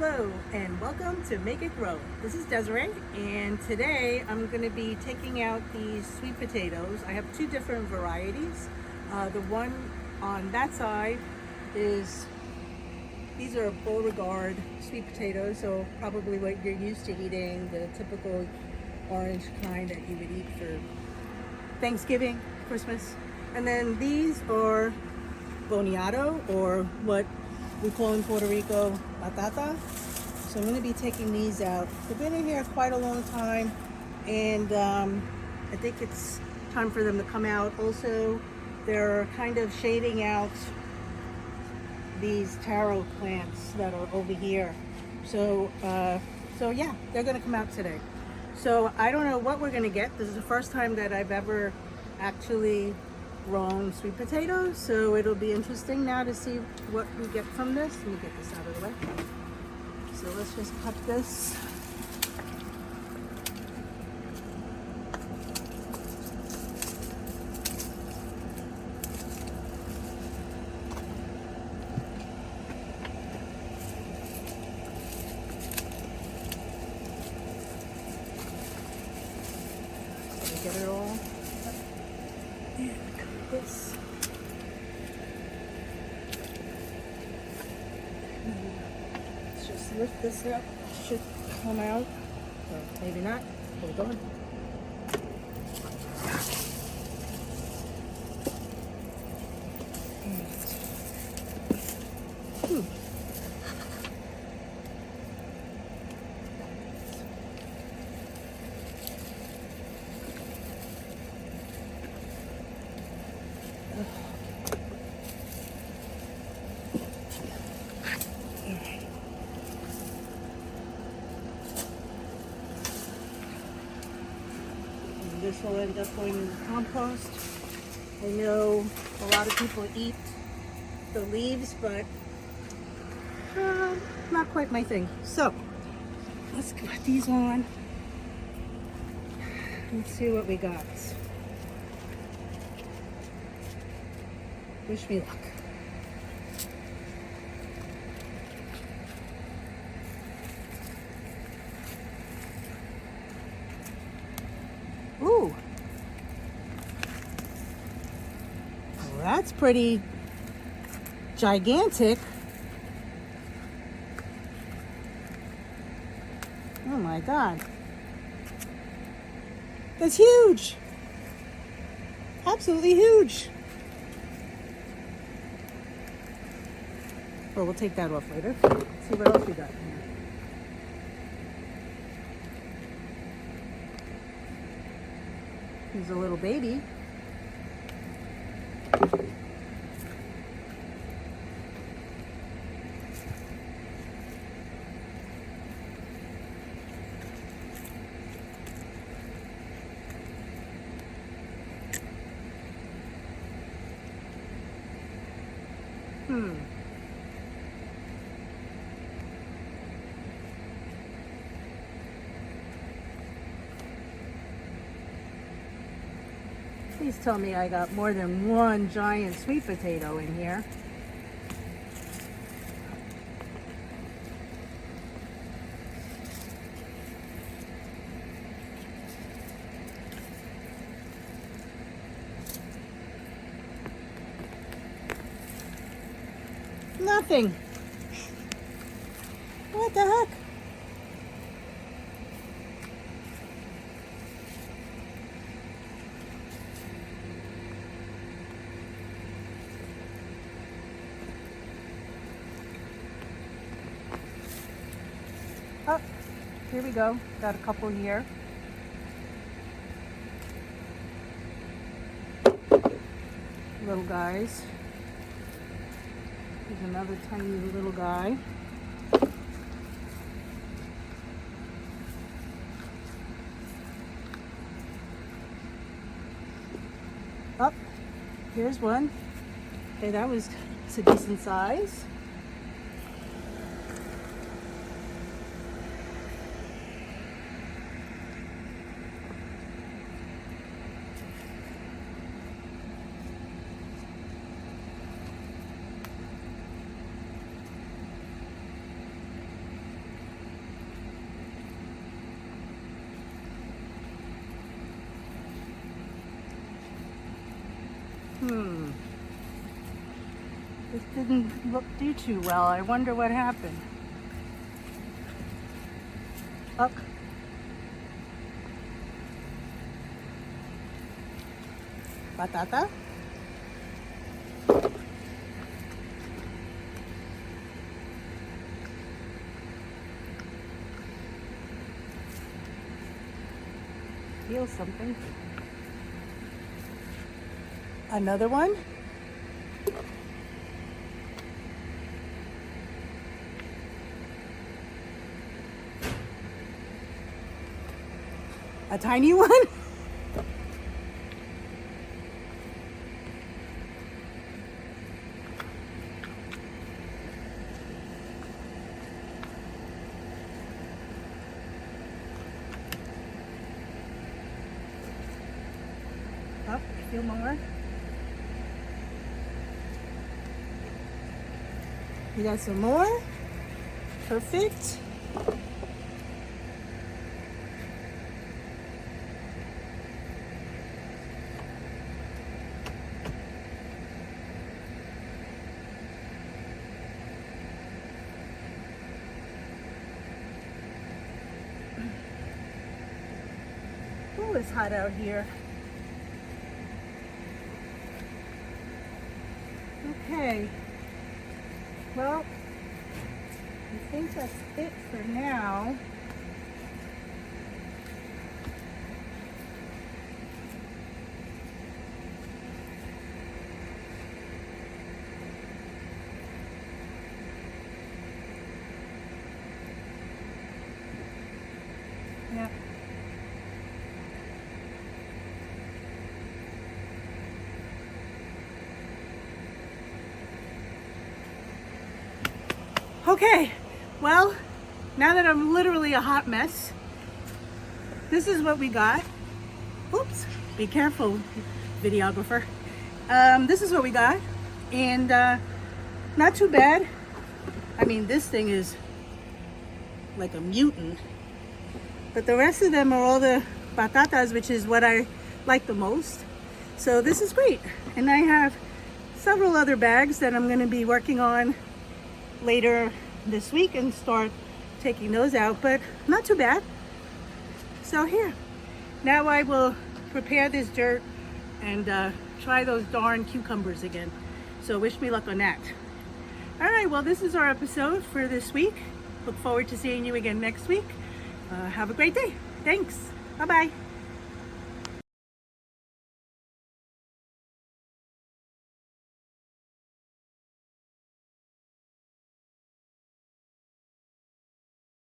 Hello and welcome to Make It Grow. This is Desiree, and today I'm going to be taking out these sweet potatoes. I have two different varieties. The one on that side is, these are Beauregard sweet potatoes, so probably what you're used to eating, the typical orange kind that you would eat for Thanksgiving, Christmas. And then these are Boniato, or what we call in Puerto Rico, Batata. So I'm going to be taking these out. They've been in here quite a long time, and I think it's time for them to come out. Also, they're kind of shading out these taro plants that are over here. So yeah, they're going to come out today. So I don't know what we're going to get. This is the first time that I've ever actually grown sweet potatoes, so it'll be interesting now to see what we get from this. Let me get this out of the way. So let's just cut this. So we get it all. And cut this. Let's just lift this up. It should come out. Or maybe not. Hold on. This will end up going in the compost. I know a lot of people eat the leaves, but not quite my thing. So let's put these on. Let's see what we got. Wish me luck. Ooh, well, that's pretty gigantic. Oh my God, that's huge, absolutely huge. Well, we'll take that off later. Let's see what else we got in here. Here's a little baby. Please tell me I got more than one giant sweet potato in here. Nothing. What the heck? Oh, here we go. Got a couple here. Little guys. There's another tiny little guy. Oh, here's one. Okay, it's a decent size. This didn't do too well. I wonder what happened. Up. Batata. Feel something. Another one. A tiny one. Up, a few more. We got some more. Perfect. Oh, it's hot out here. Okay. Well, I think that's it for now. Yeah. Okay, well, now that I'm literally a hot mess, this is what we got. Oops, be careful, videographer. This is what we got, and not too bad. I mean, this thing is like a mutant, but the rest of them are all the batatas, which is what I like the most. So this is great, and I have several other bags that I'm going to be working on later this week and start taking those out, but not too bad. So here, now I will prepare this dirt and try those darn cucumbers again. So wish me luck on that. All right, well, this is our episode for this week. Look forward to seeing you again next week. Have a great day. Thanks. Bye-bye.